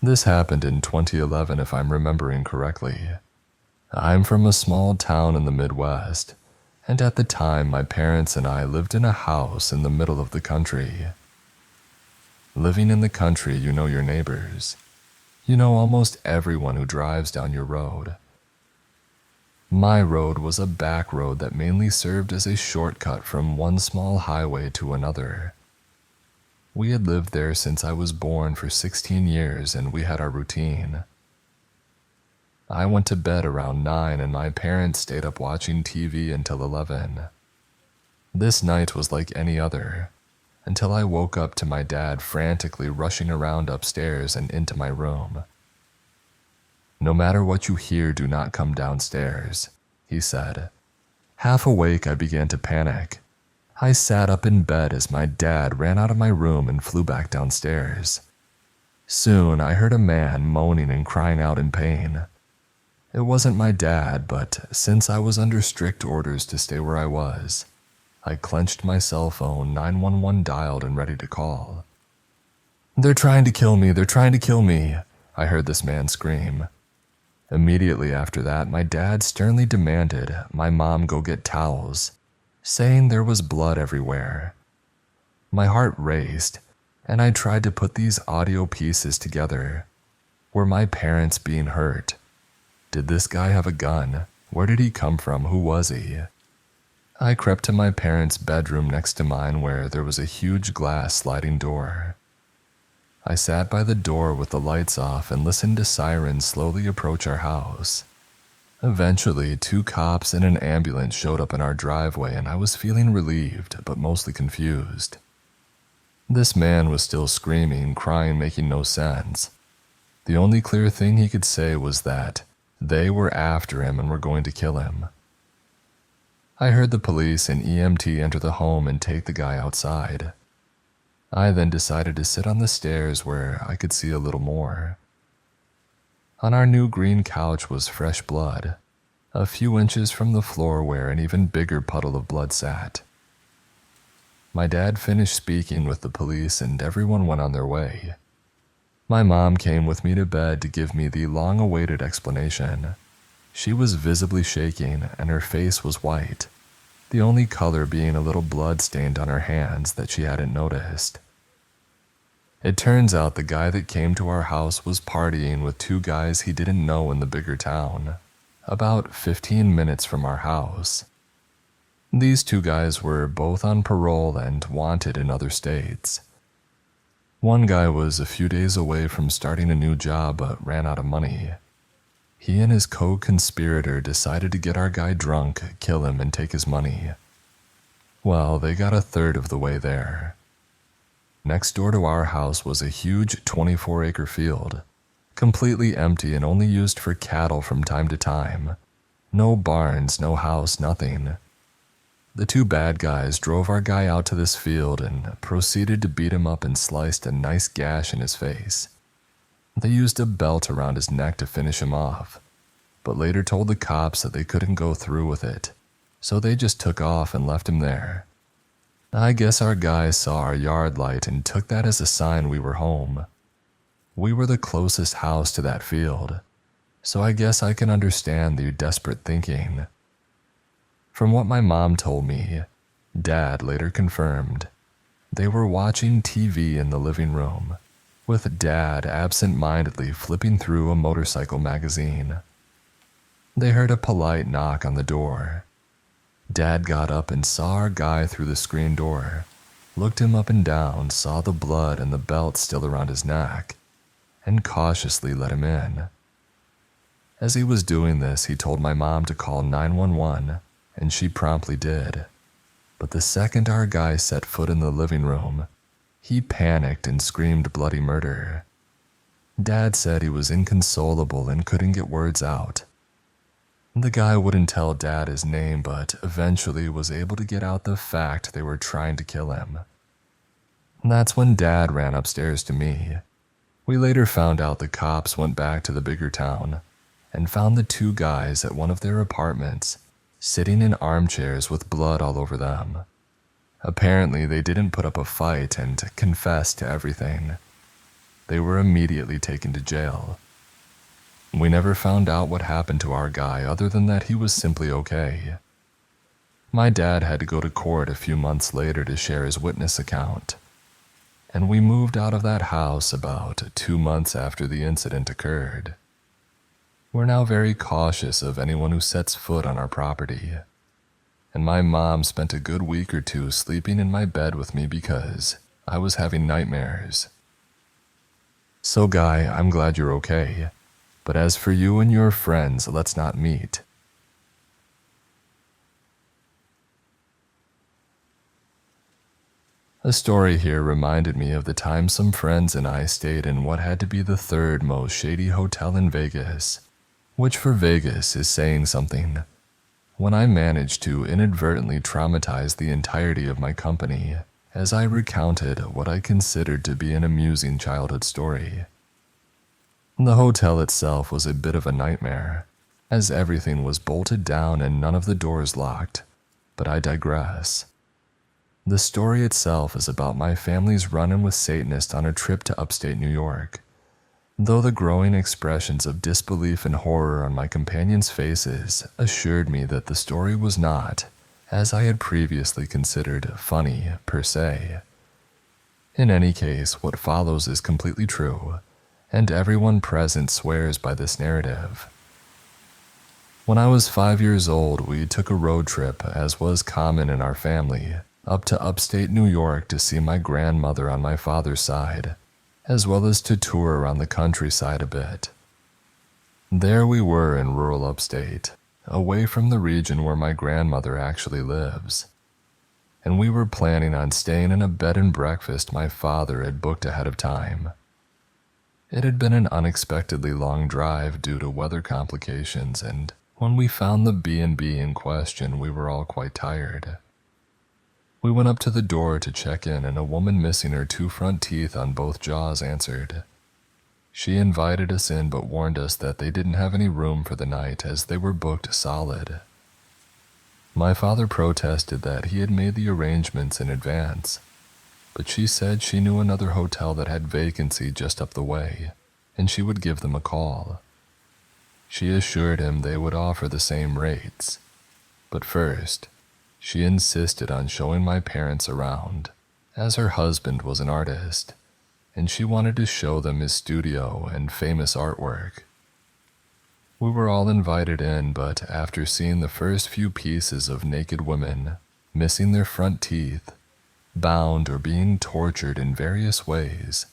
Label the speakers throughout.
Speaker 1: This happened in 2011 if I'm remembering correctly. I'm from a small town in the Midwest, and at the time my parents and I lived in a house in the middle of the country. Living in the country, you know your neighbors. You know almost everyone who drives down your road. My road was a back road that mainly served as a shortcut from one small highway to another. We had lived there since I was born for 16 years and we had our routine. I went to bed around 9 and my parents stayed up watching TV until 11. This night was like any other, until I woke up to my dad frantically rushing around upstairs and into my room. "No matter what you hear, do not come downstairs," he said. Half awake, I began to panic. I sat up in bed as my dad ran out of my room and flew back downstairs. Soon, I heard a man moaning and crying out in pain. It wasn't my dad, but since I was under strict orders to stay where I was, I clenched my cell phone, 911 dialed and ready to call. "They're trying to kill me, they're trying to kill me," I heard this man scream. Immediately after that, my dad sternly demanded my mom go get towels, saying there was blood everywhere. My heart raced, and I tried to put these audio pieces together. Were my parents being hurt? Did this guy have a gun? Where did he come from? Who was he? I crept to my parents' bedroom next to mine where there was a huge glass sliding door. I sat by the door with the lights off and listened to sirens slowly approach our house. Eventually, 2 cops and an ambulance showed up in our driveway and I was feeling relieved but mostly confused. This man was still screaming, crying, making no sense. The only clear thing he could say was that they were after him and were going to kill him. I heard the police and EMT enter the home and take the guy outside. I then decided to sit on the stairs where I could see a little more. On our new green couch was fresh blood, a few inches from the floor where an even bigger puddle of blood sat. My dad finished speaking with the police and everyone went on their way. My mom came with me to bed to give me the long-awaited explanation. She was visibly shaking and her face was white, the only color being a little blood stained on her hands that she hadn't noticed. It turns out the guy that came to our house was partying with 2 guys he didn't know in the bigger town, about 15 minutes from our house. These 2 guys were both on parole and wanted in other states. One guy was a few days away from starting a new job but ran out of money. He and his co-conspirator decided to get our guy drunk, kill him, and take his money. Well, they got a third of the way there. Next door to our house was a huge 24-acre field, completely empty and only used for cattle from time to time. No barns, no house, nothing. The 2 bad guys drove our guy out to this field and proceeded to beat him up and sliced a nice gash in his face. They used a belt around his neck to finish him off, but later told the cops that they couldn't go through with it, so they just took off and left him there. I guess our guys saw our yard light and took that as a sign we were home. We were the closest house to that field, so I guess I can understand the desperate thinking. From what my mom told me, Dad later confirmed, they were watching TV in the living room, with Dad absent-mindedly flipping through a motorcycle magazine. They heard a polite knock on the door. Dad got up and saw our guy through the screen door, looked him up and down, saw the blood and the belt still around his neck, and cautiously let him in. As he was doing this, he told my mom to call 911, and she promptly did. But the second our guy set foot in the living room, he panicked and screamed bloody murder. Dad said he was inconsolable and couldn't get words out. The guy wouldn't tell Dad his name, but eventually was able to get out the fact they were trying to kill him. That's when Dad ran upstairs to me. We later found out the cops went back to the bigger town and found the 2 guys at one of their apartments, sitting in armchairs with blood all over them. Apparently, they didn't put up a fight and confessed to everything. they were immediately taken to jail. We never found out what happened to our guy other than that he was simply okay. My dad had to go to court a few months later to share his witness account, and we moved out of that house about 2 months after the incident occurred. We're now very cautious of anyone who sets foot on our property, and my mom spent a good week or two sleeping in my bed with me because I was having nightmares. So Guy, I'm glad you're okay, but as for you and your friends, let's not meet. A story here reminded me of the time some friends and I stayed in what had to be the third most shady hotel in Vegas, which for Vegas is saying something, when I managed to inadvertently traumatize the entirety of my company as I recounted what I considered to be an amusing childhood story. The hotel itself was a bit of a nightmare, as everything was bolted down and none of the doors locked, but I digress. The story itself is about my family's run-in with Satanists on a trip to upstate New York. Though the growing expressions of disbelief and horror on my companions' faces assured me that the story was not, as I had previously considered, funny per se. In any case, what follows is completely true, and everyone present swears by this narrative. When I was 5 years old, we took a road trip, as was common in our family, up to upstate New York to see my grandmother on my father's side, as well as to tour around the countryside a bit. There we were in rural upstate, away from the region where my grandmother actually lives, and we were planning on staying in a bed and breakfast my father had booked ahead of time. It had been an unexpectedly long drive due to weather complications, and when we found the B&B in question, we were all quite tired. We went up to the door to check in, and a woman missing her 2 front teeth on both jaws answered. She invited us in but warned us that they didn't have any room for the night as they were booked solid. My father protested that he had made the arrangements in advance, but she said she knew another hotel that had vacancy just up the way, and she would give them a call. She assured him they would offer the same rates, but first, she insisted on showing my parents around, as her husband was an artist, and she wanted to show them his studio and famous artwork. We were all invited in, but after seeing the first few pieces of naked women, missing their front teeth, bound or being tortured in various ways,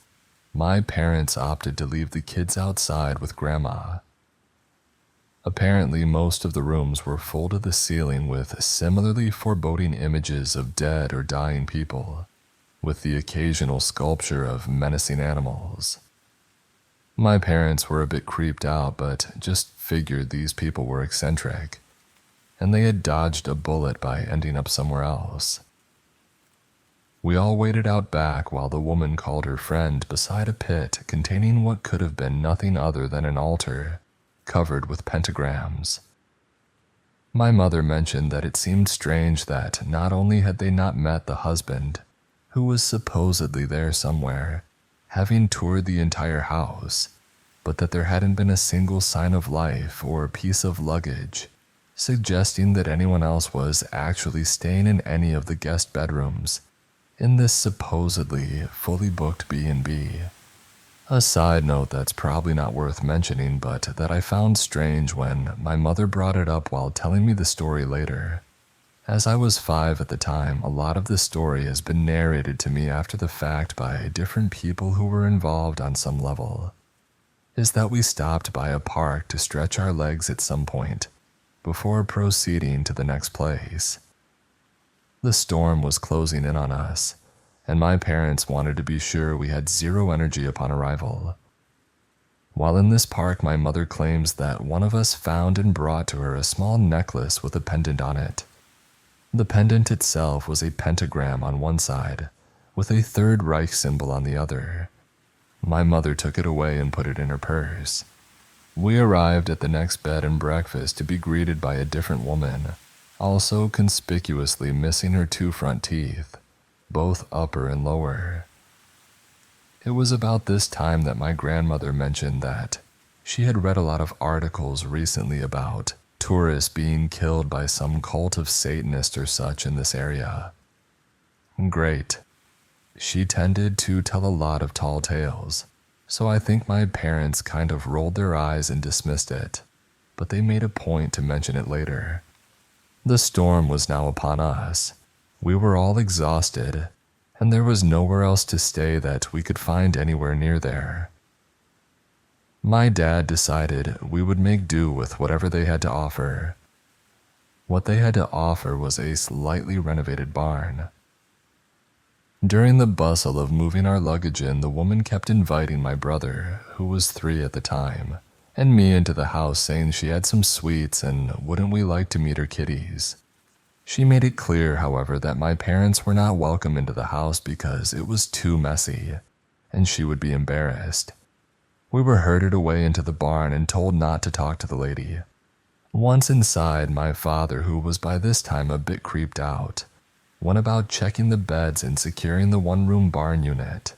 Speaker 1: my parents opted to leave the kids outside with Grandma. Apparently, most of the rooms were full to the ceiling with similarly foreboding images of dead or dying people, with the occasional sculpture of menacing animals. My parents were a bit creeped out, but just figured these people were eccentric, and they had dodged a bullet by ending up somewhere else. We all waited out back while the woman called her friend beside a pit containing what could have been nothing other than an altar, covered with pentagrams. My mother mentioned that it seemed strange that not only had they not met the husband, who was supposedly there somewhere, having toured the entire house, but that there hadn't been a single sign of life or piece of luggage, suggesting that anyone else was actually staying in any of the guest bedrooms in this supposedly fully booked B&B. A side note that's probably not worth mentioning, but that I found strange when my mother brought it up while telling me the story later. As I was 5 at the time, a lot of the story has been narrated to me after the fact by different people who were involved on some level. Is that we stopped by a park to stretch our legs at some point, before proceeding to the next place. The storm was closing in on us, and my parents wanted to be sure we had zero energy upon arrival. While in this park, my mother claims that one of us found and brought to her a small necklace with a pendant on it. The pendant itself was a pentagram on one side, with a Third Reich symbol on the other. My mother took it away and put it in her purse. We arrived at the next bed and breakfast to be greeted by a different woman, also conspicuously missing her 2 front teeth, both upper and lower. It was about this time that my grandmother mentioned that she had read a lot of articles recently about tourists being killed by some cult of Satanists or such in this area. Great. She tended to tell a lot of tall tales, so I think my parents kind of rolled their eyes and dismissed it, but they made a point to mention it later. The storm was now upon us. We were all exhausted, and there was nowhere else to stay that we could find anywhere near there. My dad decided we would make do with whatever they had to offer. What they had to offer was a slightly renovated barn. During the bustle of moving our luggage in, the woman kept inviting my brother, who was 3 at the time, and me into the house, saying she had some sweets and wouldn't we like to meet her kitties. She made it clear, however, that my parents were not welcome into the house because it was too messy, and she would be embarrassed. We were herded away into the barn and told not to talk to the lady. Once inside, my father, who was by this time a bit creeped out, went about checking the beds and securing the one-room barn unit.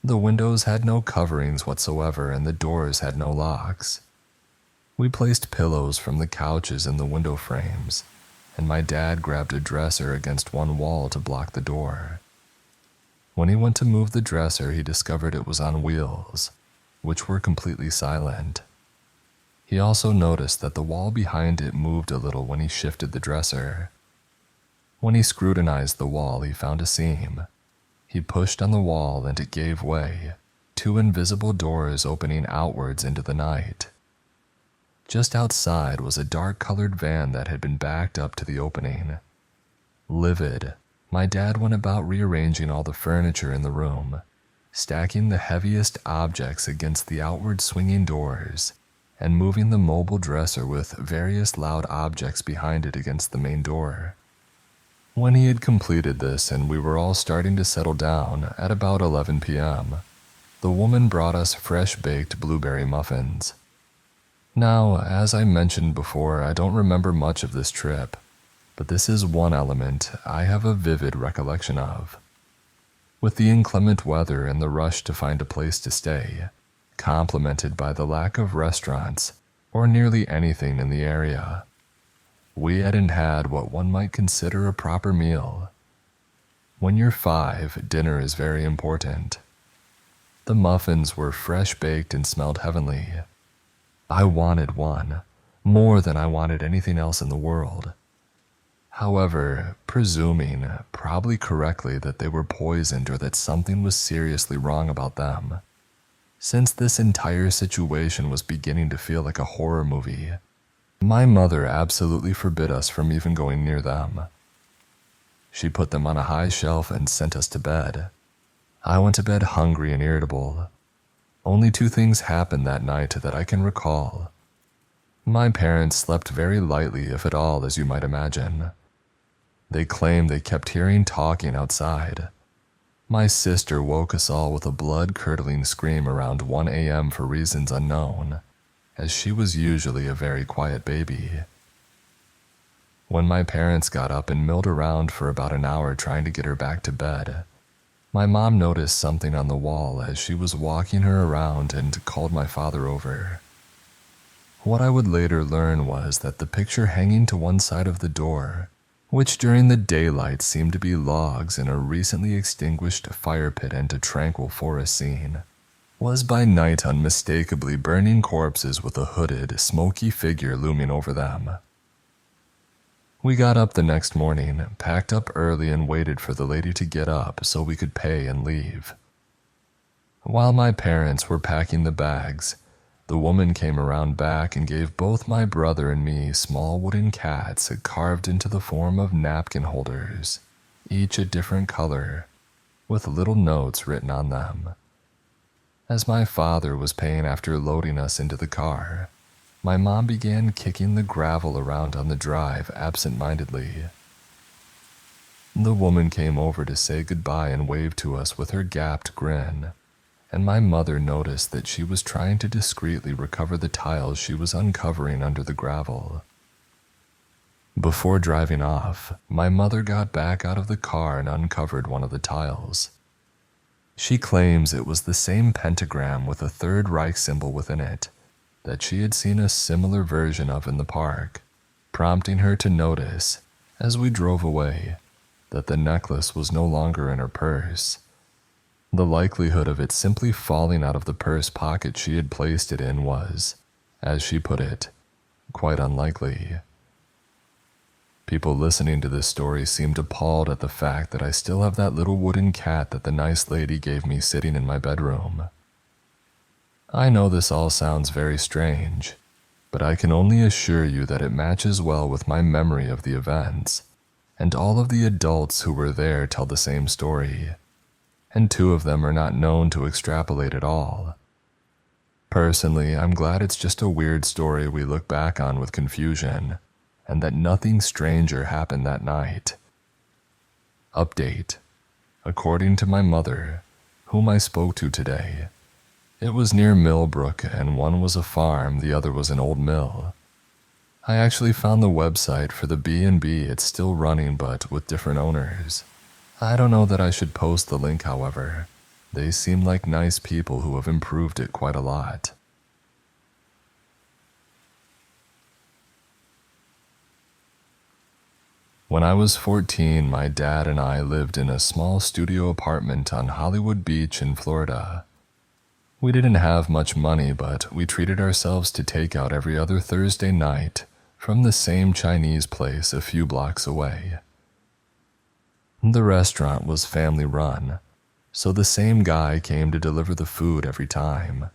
Speaker 1: The windows had no coverings whatsoever and the doors had no locks. We placed pillows from the couches in the window frames, and my dad grabbed a dresser against one wall to block the door. When he went to move the dresser, he discovered it was on wheels, which were completely silent. He also noticed that the wall behind it moved a little when he shifted the dresser. When he scrutinized the wall, he found a seam. He pushed on the wall and it gave way, 2 invisible doors opening outwards into the night. Just outside was a dark-colored van that had been backed up to the opening. Livid, my dad went about rearranging all the furniture in the room, stacking the heaviest objects against the outward swinging doors, and moving the mobile dresser with various loud objects behind it against the main door. When he had completed this and we were all starting to settle down at about 11 p.m., the woman brought us fresh-baked blueberry muffins. Now, as I mentioned before, I don't remember much of this trip, but this is one element I have a vivid recollection of. With the inclement weather and the rush to find a place to stay, complemented by the lack of restaurants or nearly anything in the area, we hadn't had what one might consider a proper meal. When you're 5, dinner is very important. The muffins were fresh baked and smelled heavenly. I wanted one, more than I wanted anything else in the world. However, presuming, probably correctly, that they were poisoned or that something was seriously wrong about them, since this entire situation was beginning to feel like a horror movie, my mother absolutely forbid us from even going near them. She put them on a high shelf and sent us to bed. I went to bed hungry and irritable. Only 2 things happened that night that I can recall. My parents slept very lightly, if at all, as you might imagine. They claimed they kept hearing talking outside. My sister woke us all with a blood-curdling scream around 1 a.m. for reasons unknown, as she was usually a very quiet baby. When my parents got up and milled around for about an hour trying to get her back to bed, my mom noticed something on the wall as she was walking her around and called my father over. What I would later learn was that the picture hanging to one side of the door, which during the daylight seemed to be logs in a recently extinguished fire pit and a tranquil forest scene, was by night unmistakably burning corpses with a hooded, smoky figure looming over them. We got up the next morning, packed up early and waited for the lady to get up so we could pay and leave. While my parents were packing the bags, the woman came around back and gave both my brother and me small wooden cats carved into the form of napkin holders, each a different color, with little notes written on them. As my father was paying after loading us into the car, my mom began kicking the gravel around on the drive absent-mindedly. The woman came over to say goodbye and waved to us with her gapped grin, and my mother noticed that she was trying to discreetly recover the tiles she was uncovering under the gravel. Before driving off, my mother got back out of the car and uncovered one of the tiles. She claims it was the same pentagram with a Third Reich symbol within it that she had seen a similar version of in the park, prompting her to notice, as we drove away, that the necklace was no longer in her purse. The likelihood of it simply falling out of the purse pocket she had placed it in was, as she put it, quite unlikely. People listening to this story seemed appalled at the fact that I still have that little wooden cat that the nice lady gave me sitting in my bedroom. I know this all sounds very strange, but I can only assure you that it matches well with my memory of the events, and all of the adults who were there tell the same story, and 2 of them are not known to extrapolate at all. Personally, I'm glad it's just a weird story we look back on with confusion, and that nothing stranger happened that night. Update. According to my mother, whom I spoke to today, it was near Millbrook, and one was a farm, the other was an old mill. I actually found the website for the B&B. It's still running, but with different owners. I don't know that I should post the link, however. They seem like nice people who have improved it quite a lot. When I was 14, my dad and I lived in a small studio apartment on Hollywood Beach in Florida. We didn't have much money, but we treated ourselves to takeout every other Thursday night from the same Chinese place a few blocks away. The restaurant was family-run, so the same guy came to deliver the food every time.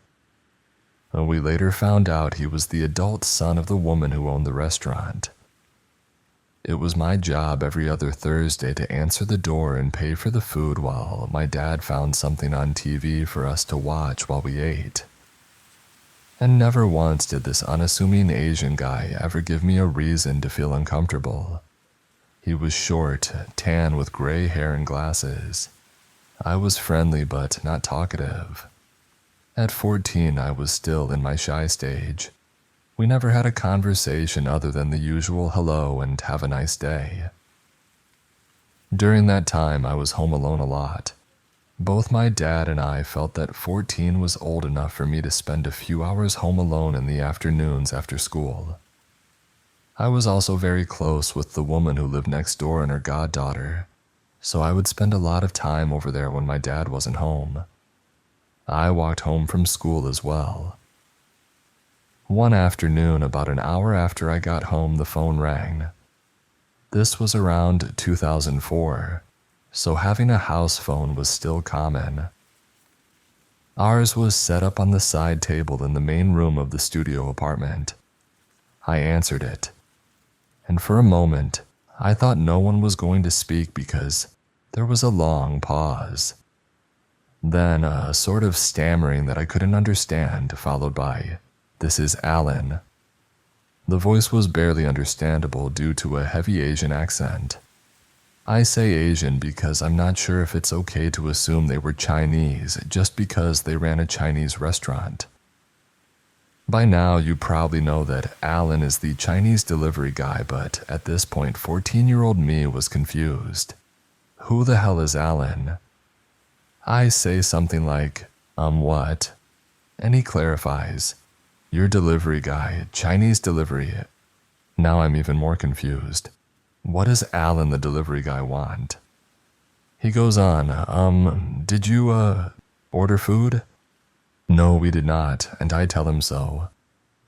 Speaker 1: We later found out he was the adult son of the woman who owned the restaurant. It was my job every other Thursday to answer the door and pay for the food while my dad found something on TV for us to watch while we ate. And never once did this unassuming Asian guy ever give me a reason to feel uncomfortable. He was short, tan with gray hair and glasses. I was friendly but not talkative. At 14, I was still in my shy stage. We never had a conversation other than the usual hello and have a nice day. During that time, I was home alone a lot. Both my dad and I felt that 14 was old enough for me to spend a few hours home alone in the afternoons after school. I was also very close with the woman who lived next door and her goddaughter, so I would spend a lot of time over there when my dad wasn't home. I walked home from school as well. One afternoon, about an hour after I got home, the phone rang. This was around 2004, so having a house phone was still common. Ours was set up on the side table in the main room of the studio apartment. I answered it, and for a moment, I thought no one was going to speak because there was a long pause. Then a sort of stammering that I couldn't understand, followed by, "This is Alan." The voice was barely understandable due to a heavy Asian accent. I say Asian because I'm not sure if it's okay to assume they were Chinese just because they ran a Chinese restaurant. By now, you probably know that Alan is the Chinese delivery guy, but at this point, 14-year-old me was confused. Who the hell is Alan? I say something like, what? And he clarifies, "Your delivery guy, Chinese delivery." Now I'm even more confused. What does Alan the delivery guy want? He goes on, did you, order food? No, we did not, and I tell him so.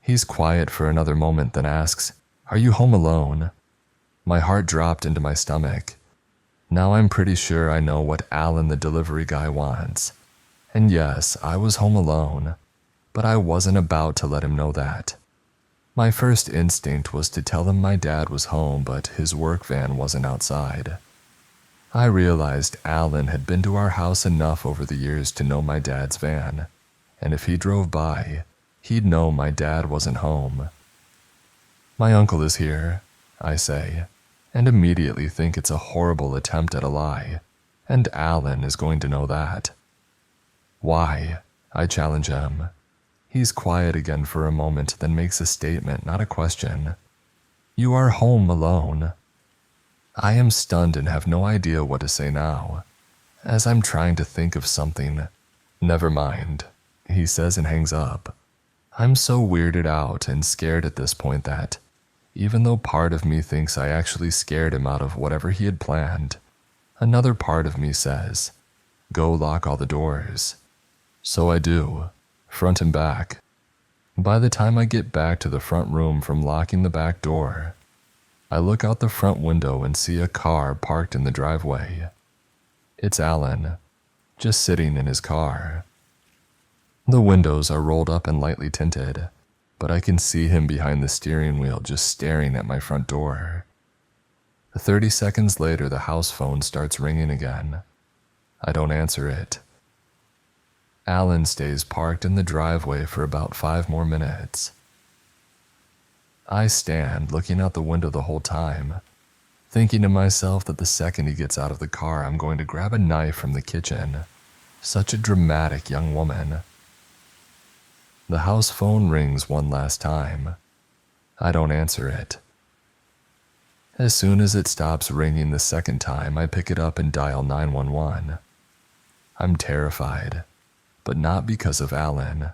Speaker 1: He's quiet for another moment, then asks, "Are you home alone?" My heart dropped into my stomach. Now I'm pretty sure I know what Alan the delivery guy wants. And yes, I was home alone, but I wasn't about to let him know that. My first instinct was to tell him my dad was home, but his work van wasn't outside. I realized Alan had been to our house enough over the years to know my dad's van, and if he drove by, he'd know my dad wasn't home. "My uncle is here," I say, and immediately think it's a horrible attempt at a lie, and Alan is going to know that. "Why?" I challenge him. He's quiet again for a moment, then makes a statement, not a question. "You are home alone." I am stunned and have no idea what to say now. As I'm trying to think of something, "Never mind," he says and hangs up. I'm so weirded out and scared at this point that, even though part of me thinks I actually scared him out of whatever he had planned, another part of me says, "Go lock all the doors." So I do, front and back. By the time I get back to the front room from locking the back door, I look out the front window and see a car parked in the driveway. It's Alan, just sitting in his car. The windows are rolled up and lightly tinted, but I can see him behind the steering wheel just staring at my front door. 30 seconds later, the house phone starts ringing again. I don't answer it. Alan stays parked in the driveway for about 5 more minutes. I stand looking out the window the whole time, thinking to myself that the second he gets out of the car, I'm going to grab a knife from the kitchen. Such a dramatic young woman. The house phone rings one last time. I don't answer it. As soon as it stops ringing the second time, I pick it up and dial 911. I'm terrified, but not because of Alan.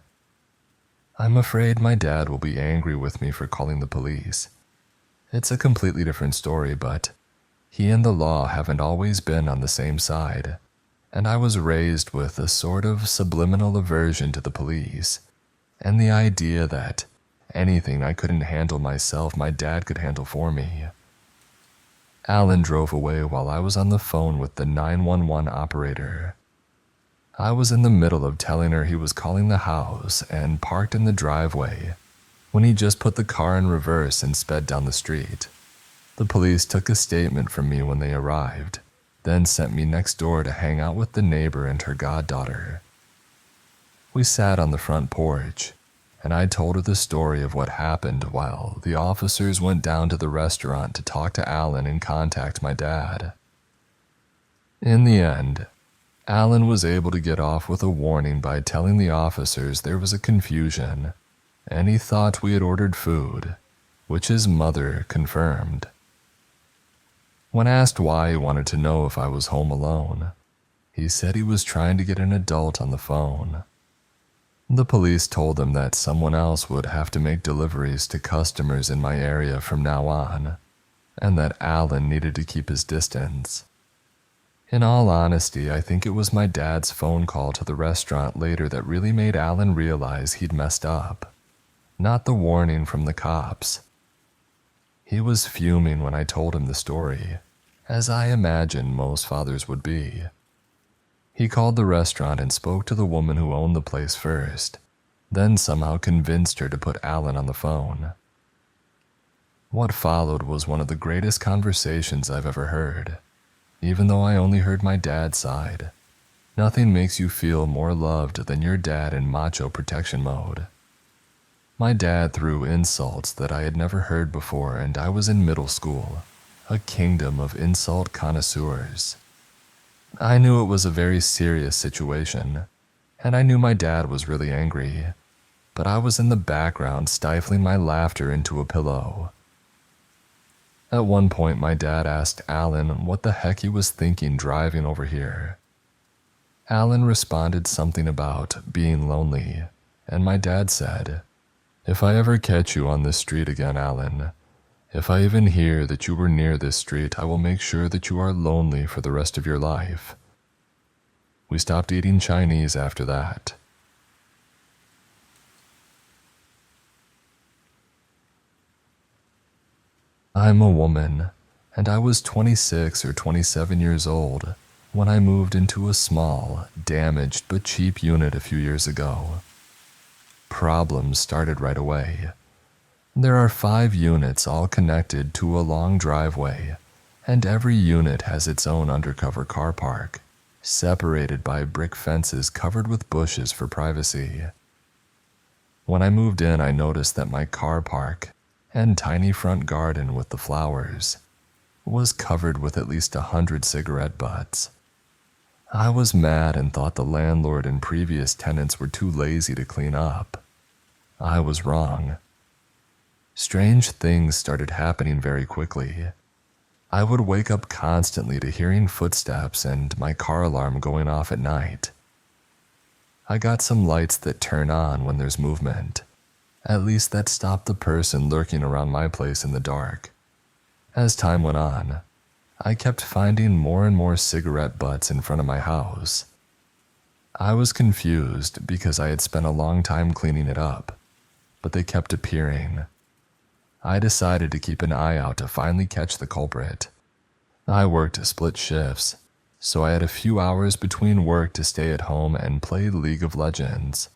Speaker 1: I'm afraid my dad will be angry with me for calling the police. It's a completely different story, but he and the law haven't always been on the same side, and I was raised with a sort of subliminal aversion to the police, and the idea that anything I couldn't handle myself, my dad could handle for me. Alan drove away while I was on the phone with the 911 operator. I was in the middle of telling her he was calling the house and parked in the driveway when he just put the car in reverse and sped down the street. The police took a statement from me when they arrived, then sent me next door to hang out with the neighbor and her goddaughter. We sat on the front porch, and I told her the story of what happened while the officers went down to the restaurant to talk to Alan and contact my dad. In the end, Alan was able to get off with a warning by telling the officers there was a confusion, and he thought we had ordered food, which his mother confirmed. When asked why he wanted to know if I was home alone, he said he was trying to get an adult on the phone. The police told him that someone else would have to make deliveries to customers in my area from now on, and that Alan needed to keep his distance. In all honesty, I think it was my dad's phone call to the restaurant later that really made Alan realize he'd messed up, not the warning from the cops. He was fuming when I told him the story, as I imagine most fathers would be. He called the restaurant and spoke to the woman who owned the place first, then somehow convinced her to put Alan on the phone. What followed was one of the greatest conversations I've ever heard. Even though I only heard my dad's side, nothing makes you feel more loved than your dad in macho protection mode. My dad threw insults that I had never heard before, and I was in middle school, a kingdom of insult connoisseurs. I knew it was a very serious situation, and I knew my dad was really angry, but I was in the background stifling my laughter into a pillow. At one point, my dad asked Alan what the heck he was thinking driving over here. Alan responded something about being lonely, and my dad said, "If I ever catch you on this street again, Alan, if I even hear that you were near this street, I will make sure that you are lonely for the rest of your life." We stopped eating Chinese after that. I'm a woman, and I was 26 or 27 years old when I moved into a small, damaged but cheap unit a few years ago. Problems started right away. There are 5 units all connected to a long driveway, and every unit has its own undercover car park, separated by brick fences covered with bushes for privacy. When I moved in, I noticed that my car park and tiny front garden with the flowers was covered with at least 100 cigarette butts. I was mad and thought the landlord and previous tenants were too lazy to clean up. I was wrong. Strange things started happening very quickly. I would wake up constantly to hearing footsteps and my car alarm going off at night. I got some lights that turn on when there's movement, at least that stop the person lurking around my place in the dark. As time went on, I kept finding more and more cigarette butts in front of my house. I was confused because I had spent a long time cleaning it up, but they kept appearing. I decided to keep an eye out to finally catch the culprit. I worked split shifts, so I had a few hours between work to stay at home and play League of Legends.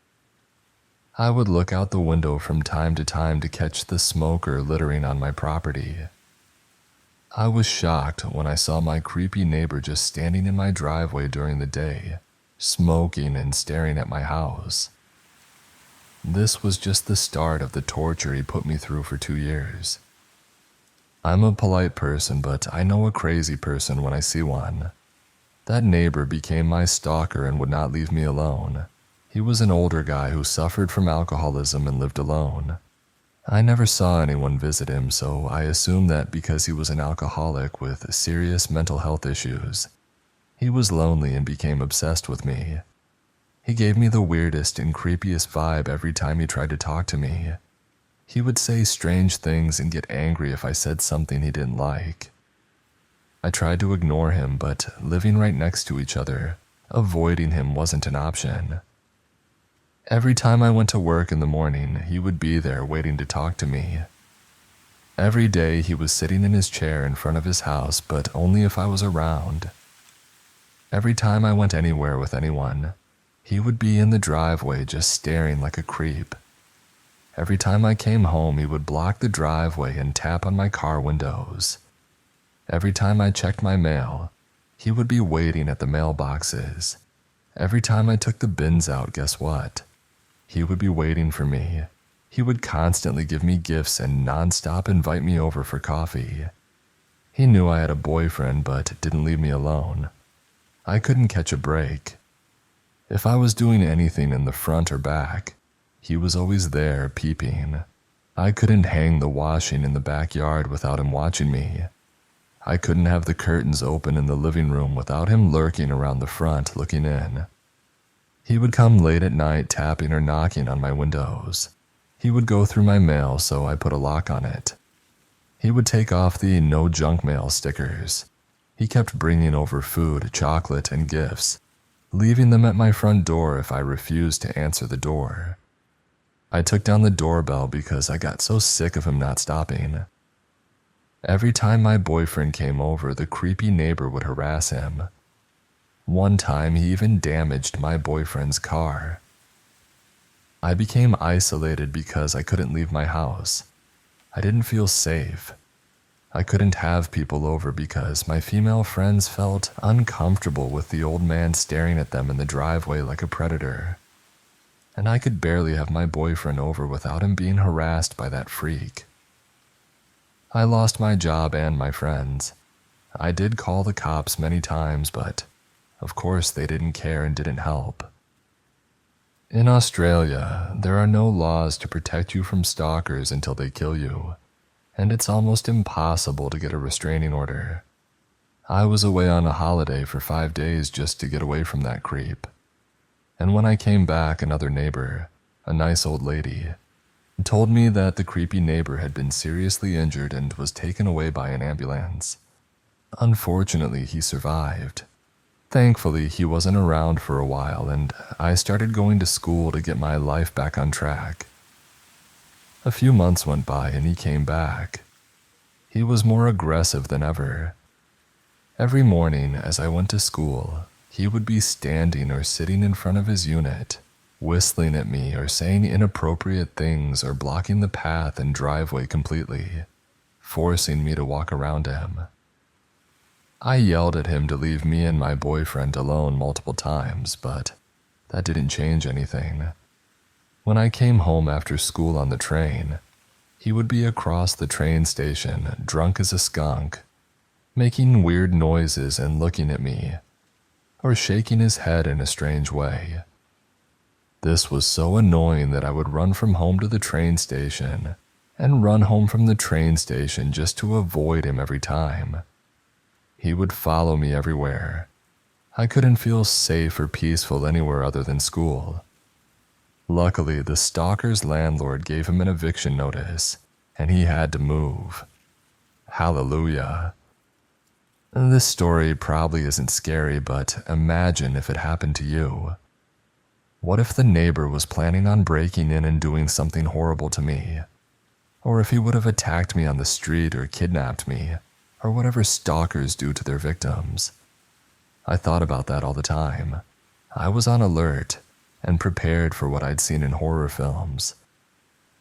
Speaker 1: I would look out the window from time to time to catch the smoker littering on my property. I was shocked when I saw my creepy neighbor just standing in my driveway during the day, smoking and staring at my house. This was just the start of the torture he put me through for 2 years. I'm a polite person, but I know a crazy person when I see one. That neighbor became my stalker and would not leave me alone. He was an older guy who suffered from alcoholism and lived alone. I never saw anyone visit him, so I assumed that because he was an alcoholic with serious mental health issues, he was lonely and became obsessed with me. He gave me the weirdest and creepiest vibe every time he tried to talk to me. He would say strange things and get angry if I said something he didn't like. I tried to ignore him, but living right next to each other, avoiding him wasn't an option. Every time I went to work in the morning, he would be there waiting to talk to me. Every day he was sitting in his chair in front of his house, but only if I was around. Every time I went anywhere with anyone, he would be in the driveway just staring like a creep. Every time I came home, he would block the driveway and tap on my car windows. Every time I checked my mail, he would be waiting at the mailboxes. Every time I took the bins out, guess what? He would be waiting for me. He would constantly give me gifts and nonstop invite me over for coffee. He knew I had a boyfriend but didn't leave me alone. I couldn't catch a break. If I was doing anything in the front or back, he was always there peeping. I couldn't hang the washing in the backyard without him watching me. I couldn't have the curtains open in the living room without him lurking around the front looking in. He would come late at night tapping or knocking on my windows. He would go through my mail, so I put a lock on it. He would take off the no junk mail stickers. He kept bringing over food, chocolate, and gifts, leaving them at my front door if I refused to answer the door. I took down the doorbell because I got so sick of him not stopping. Every time my boyfriend came over, the creepy neighbor would harass him. One time, he even damaged my boyfriend's car. I became isolated because I couldn't leave my house. I didn't feel safe. I couldn't have people over because my female friends felt uncomfortable with the old man staring at them in the driveway like a predator. And I could barely have my boyfriend over without him being harassed by that freak. I lost my job and my friends. I did call the cops many times, but of course they didn't care and didn't help. In Australia, there are no laws to protect you from stalkers until they kill you, and it's almost impossible to get a restraining order. I was away on a holiday for 5 days just to get away from that creep. And when I came back, another neighbor, a nice old lady, told me that the creepy neighbor had been seriously injured and was taken away by an ambulance. Unfortunately, he survived. Thankfully, he wasn't around for a while, and I started going to school to get my life back on track. A few months went by and he came back. He was more aggressive than ever. Every morning as I went to school, he would be standing or sitting in front of his unit, whistling at me or saying inappropriate things or blocking the path and driveway completely, forcing me to walk around him. I yelled at him to leave me and my boyfriend alone multiple times, but that didn't change anything. When I came home after school on the train, he would be across the train station, drunk as a skunk, making weird noises and looking at me, or shaking his head in a strange way. This was so annoying that I would run from home to the train station and run home from the train station just to avoid him every time. He would follow me everywhere. I couldn't feel safe or peaceful anywhere other than school. Luckily, the stalker's landlord gave him an eviction notice, and he had to move. Hallelujah. This story probably isn't scary, but imagine if it happened to you. What if the neighbor was planning on breaking in and doing something horrible to me? Or if he would have attacked me on the street or kidnapped me, or whatever stalkers do to their victims? I thought about that all the time. I was on alert and prepared for what I'd seen in horror films.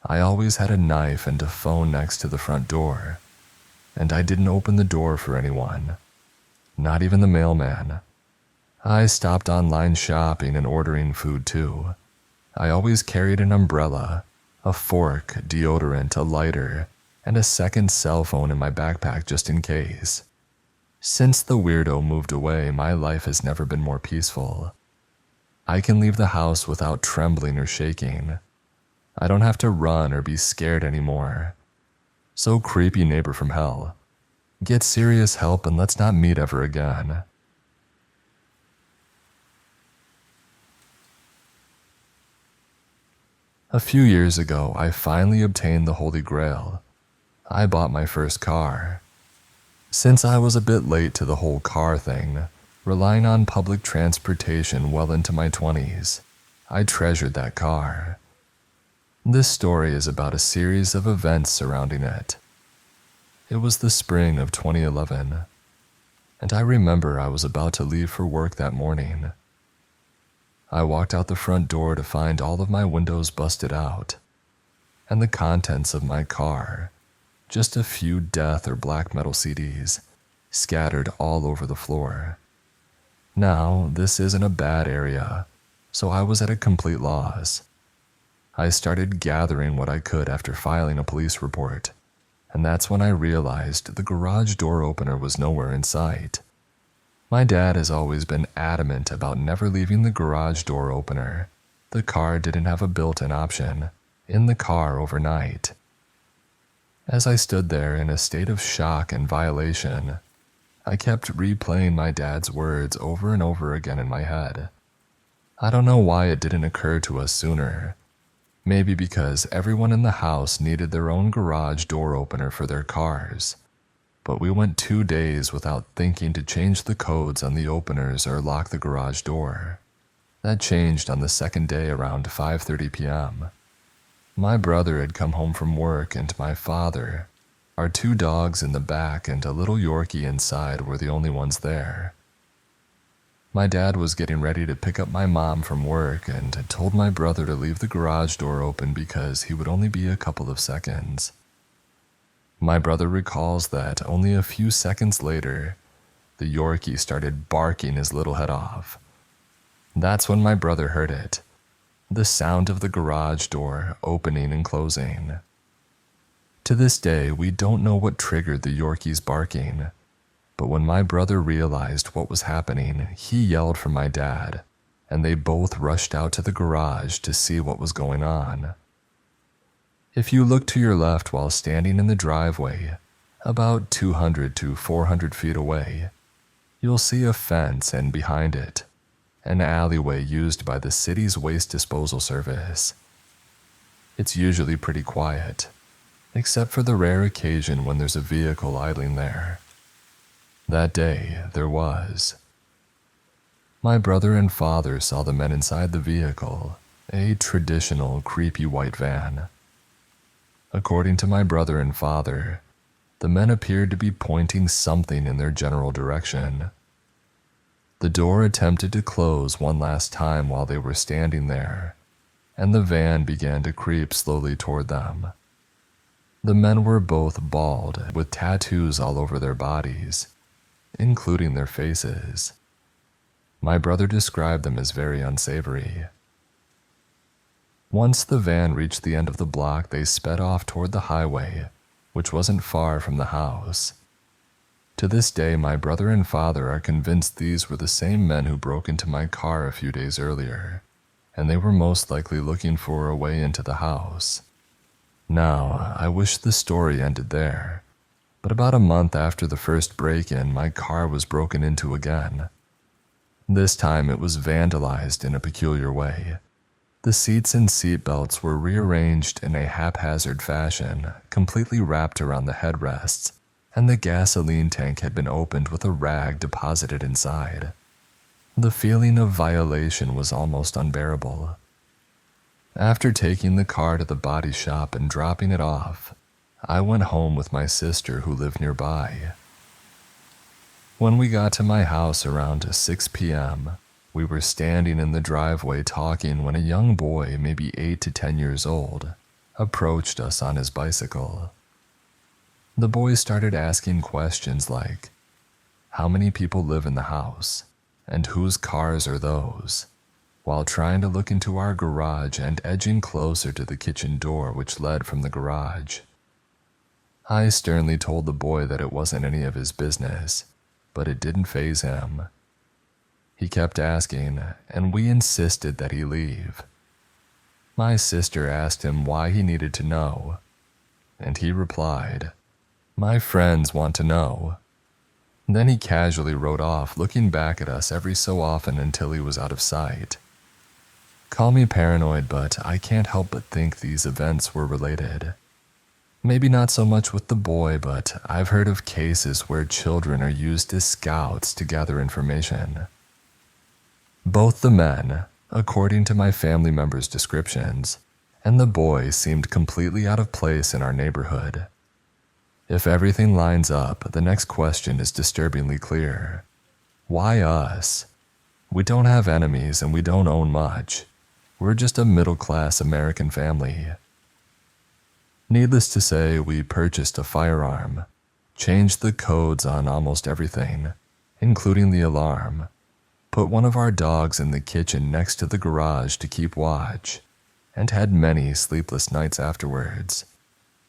Speaker 1: I always had a knife and a phone next to the front door, and I didn't open the door for anyone, not even the mailman. I stopped online shopping and ordering food too. I always carried an umbrella, a fork, deodorant, a lighter, and a second cell phone in my backpack just in case. Since the weirdo moved away, my life has never been more peaceful. I can leave the house without trembling or shaking. I don't have to run or be scared anymore. So creepy neighbor from hell, get serious help and let's not meet ever again. A few years ago, I finally obtained the Holy Grail. I bought my first car. Since I was a bit late to the whole car thing, relying on public transportation well into my 20s, I treasured that car. This story is about a series of events surrounding it. It was the spring of 2011, and I remember I was about to leave for work that morning. I walked out the front door to find all of my windows busted out, and the contents of my car, just a few death or black metal CDs, scattered all over the floor. Now, this isn't a bad area, so I was at a complete loss. I started gathering what I could after filing a police report, and that's when I realized the garage door opener was nowhere in sight. My dad has always been adamant about never leaving the garage door opener. The car didn't have a built-in option in the car overnight. As I stood there in a state of shock and violation, I kept replaying my dad's words over and over again in my head. I don't know why it didn't occur to us sooner. Maybe because everyone in the house needed their own garage door opener for their cars. But we went 2 days without thinking to change the codes on the openers or lock the garage door. That changed on the second day around 5:30 p.m. My brother had come home from work and my father, our 2 dogs in the back and a little Yorkie inside were the only ones there. My dad was getting ready to pick up my mom from work and had told my brother to leave the garage door open because he would only be a couple of seconds. My brother recalls that only a few seconds later, the Yorkie started barking his little head off. That's when my brother heard it, the sound of the garage door opening and closing. To this day, we don't know what triggered the Yorkie's barking, but when my brother realized what was happening, he yelled for my dad, and they both rushed out to the garage to see what was going on. If you look to your left while standing in the driveway, about 200 to 400 feet away, you'll see a fence and behind it, an alleyway used by the city's waste disposal service. It's usually pretty quiet, except for the rare occasion when there's a vehicle idling there. That day, there was. My brother and father saw the men inside the vehicle, a traditional creepy white van. According to my brother and father, the men appeared to be pointing something in their general direction. The door attempted to close one last time while they were standing there, and the van began to creep slowly toward them. The men were both bald, with tattoos all over their bodies, including their faces. My brother described them as very unsavory. Once the van reached the end of the block, they sped off toward the highway, which wasn't far from the house. To this day, my brother and father are convinced these were the same men who broke into my car a few days earlier, and they were most likely looking for a way into the house. Now, I wish the story ended there, But about a month after the first break-in, my car was broken into again. This time it was vandalized in a peculiar way. The seats and seat belts were rearranged in a haphazard fashion, completely wrapped around the headrests, and the gasoline tank had been opened with a rag deposited inside. The feeling of violation was almost unbearable. After taking the car to the body shop and dropping it off, I went home with my sister who lived nearby. When we got to my house around 6 p.m., we were standing in the driveway talking when a young boy, maybe 8 to 10 years old, approached us on his bicycle. The boy started asking questions like, "How many people live in the house? And whose cars are those?" while trying to look into our garage and edging closer to the kitchen door which led from the garage. I sternly told the boy that it wasn't any of his business, but it didn't faze him. He kept asking, and we insisted that he leave. My sister asked him why he needed to know, and he replied, "My friends want to know." Then he casually rode off, looking back at us every so often until he was out of sight. Call me paranoid, but I can't help but think these events were related. Maybe not so much with the boy, but I've heard of cases where children are used as scouts to gather information. Both the men, according to my family members' descriptions, and the boy seemed completely out of place in our neighborhood. If everything lines up, the next question is disturbingly clear. Why us? We don't have enemies and we don't own much. We're just a middle-class American family. Needless to say, we purchased a firearm, changed the codes on almost everything, including the alarm, put one of our dogs in the kitchen next to the garage to keep watch, and had many sleepless nights afterwards.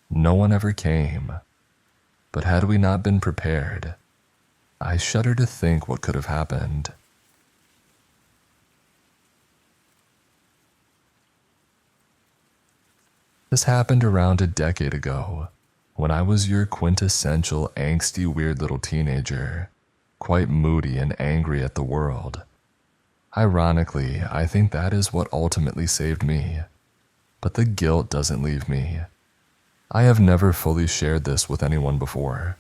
Speaker 1: No one ever came. But had we not been prepared, I shudder to think what could have happened. This happened around a decade ago, when I was your quintessential angsty weird little teenager, quite moody and angry at the world. Ironically, I think that is what ultimately saved me, but the guilt doesn't leave me. I have never fully shared this with anyone before.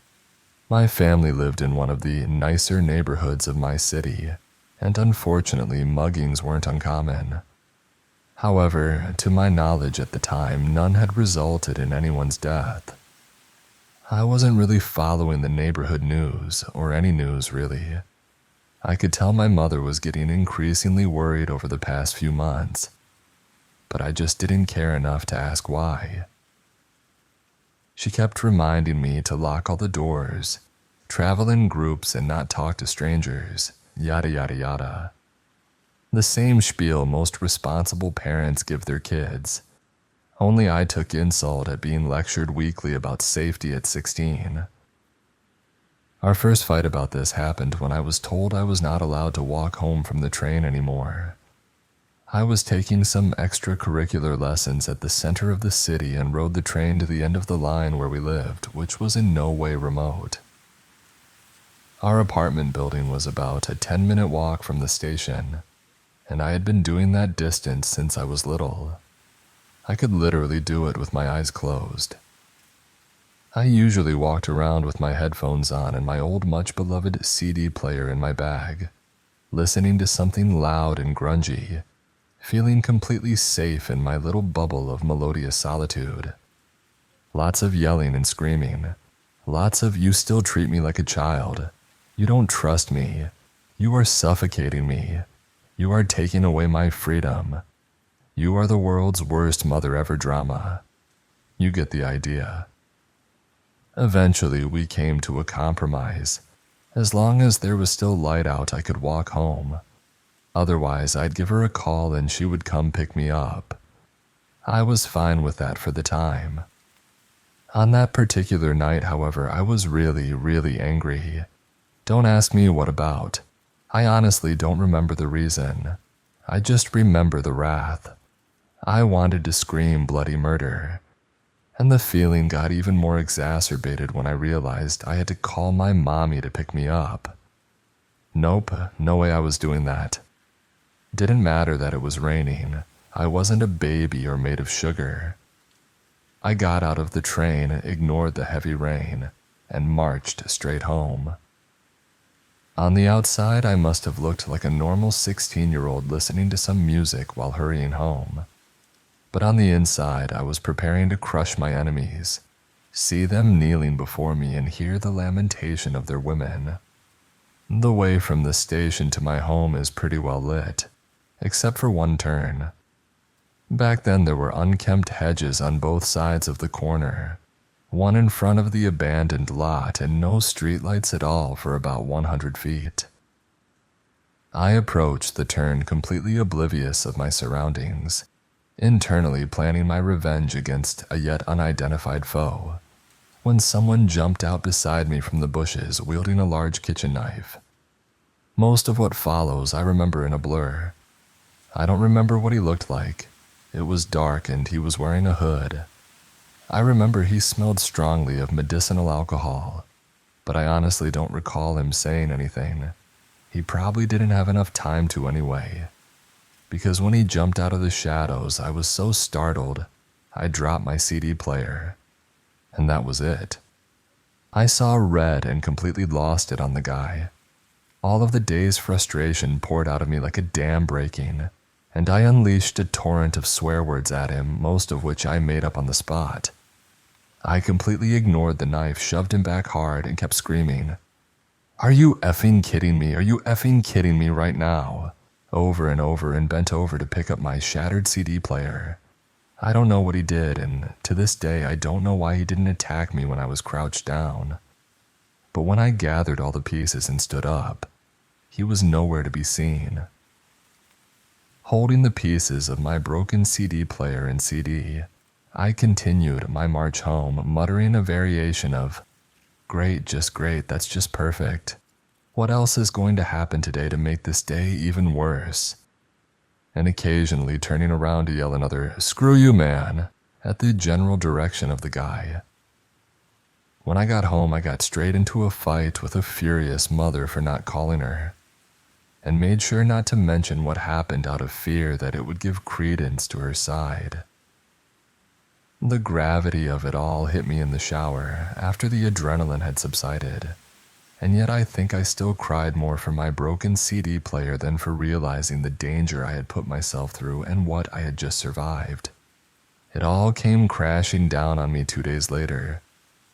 Speaker 1: My family lived in one of the nicer neighborhoods of my city, and unfortunately muggings weren't uncommon. However, to my knowledge at the time, none had resulted in anyone's death. I wasn't really following the neighborhood news, or any news really. I could tell my mother was getting increasingly worried over the past few months, but I just didn't care enough to ask why. She kept reminding me to lock all the doors, travel in groups and not talk to strangers, yada yada yada. The same spiel most responsible parents give their kids. Only I took insult at being lectured weekly about safety at 16. Our first fight about this happened when I was told I was not allowed to walk home from the train anymore. I was taking some extracurricular lessons at the center of the city and rode the train to the end of the line where we lived, which was in no way remote. Our apartment building was about a 10-minute walk from the station, and I had been doing that distance since I was little. I could literally do it with my eyes closed. I usually walked around with my headphones on and my old much-beloved CD player in my bag, listening to something loud and grungy, feeling completely safe in my little bubble of melodious solitude. Lots of yelling and screaming, lots of "you still treat me like a child," "you don't trust me," "you are suffocating me," "you are taking away my freedom," "you are the world's worst mother ever" drama. You get the idea. Eventually, we came to a compromise. As long as there was still light out, I could walk home. Otherwise, I'd give her a call and she would come pick me up. I was fine with that for the time. On that particular night, however, I was really, really angry. Don't ask me what about. I honestly don't remember the reason. I just remember the wrath. I wanted to scream bloody murder. And the feeling got even more exacerbated when I realized I had to call my mommy to pick me up. Nope, no way I was doing that. Didn't matter that it was raining. I wasn't a baby or made of sugar. I got out of the train, ignored the heavy rain, and marched straight home. On the outside, I must have looked like a normal 16-year-old listening to some music while hurrying home. But on the inside, I was preparing to crush my enemies, see them kneeling before me and hear the lamentation of their women. The way from the station to my home is pretty well lit, except for one turn. Back then there were unkempt hedges on both sides of the corner, one in front of the abandoned lot and no streetlights at all for about 100 feet. I approached the turn completely oblivious of my surroundings, internally planning my revenge against a yet unidentified foe, when someone jumped out beside me from the bushes wielding a large kitchen knife. Most of what follows I remember in a blur. I don't remember what he looked like. It was dark and he was wearing a hood. I remember he smelled strongly of medicinal alcohol, but I honestly don't recall him saying anything. He probably didn't have enough time to anyway, because when he jumped out of the shadows, I was so startled, I dropped my CD player, and that was it. I saw red and completely lost it on the guy. All of the day's frustration poured out of me like a dam breaking, and I unleashed a torrent of swear words at him, most of which I made up on the spot. I completely ignored the knife, shoved him back hard, and kept screaming, "Are you effing kidding me? Are you effing kidding me right now?" over and over, and bent over to pick up my shattered CD player. I don't know what he did, and to this day I don't know why he didn't attack me when I was crouched down. But when I gathered all the pieces and stood up, he was nowhere to be seen. Holding the pieces of my broken CD player and CD, I continued my march home, muttering a variation of, "Great, just great, that's just perfect. What else is going to happen today to make this day even worse?" And occasionally turning around to yell another, "Screw you, man," at the general direction of the guy. When I got home, I got straight into a fight with a furious mother for not calling her, and made sure not to mention what happened out of fear that it would give credence to her side. The gravity of it all hit me in the shower after the adrenaline had subsided, and yet I think I still cried more for my broken CD player than for realizing the danger I had put myself through and what I had just survived. It all came crashing down on me 2 days later,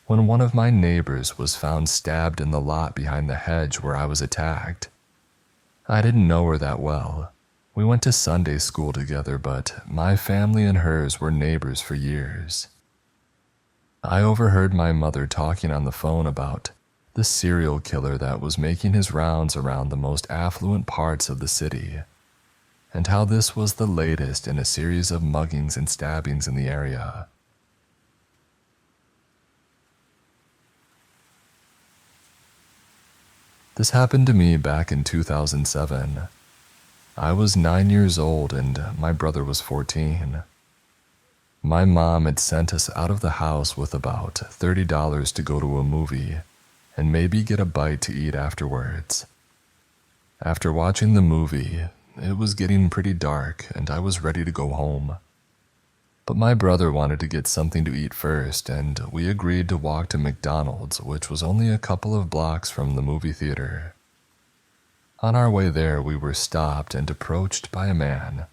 Speaker 1: when one of my neighbors was found stabbed in the lot behind the hedge where I was attacked. I didn't know her that well. We went to Sunday school together, but my family and hers were neighbors for years. I overheard my mother talking on the phone about the serial killer that was making his rounds around the most affluent parts of the city, and how this was the latest in a series of muggings and stabbings in the area. This happened to me back in 2007. I was 9 years old and my brother was 14. My mom had sent us out of the house with about $30 to go to a movie and maybe get a bite to eat afterwards. After watching the movie, it was getting pretty dark and I was ready to go home. But my brother wanted to get something to eat first, and we agreed to walk to McDonald's, which was only a couple of blocks from the movie theater. On our way there, we were stopped and approached by a man.